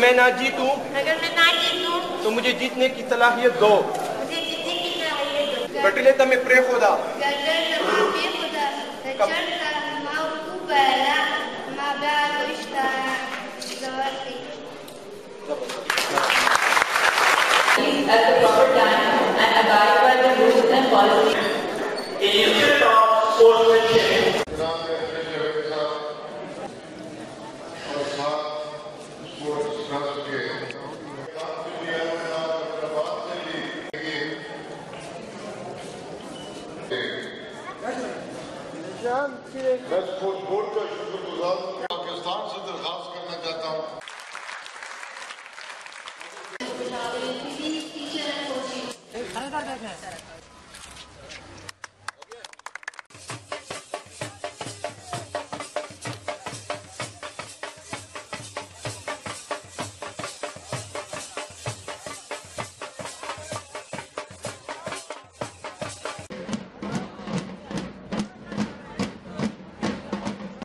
मैं ना जीतूं तो मुझे जीतने की सलाहियत दो। बटले तमें प्रे खुदा at the proper time and abide by the rules and policies. In the spirit of sportsmanship. मैं स्पोर्ट्स बोर्ड का शुक्रगुजार हूं। पाकिस्तान से दरखास्त करना चाहता हूं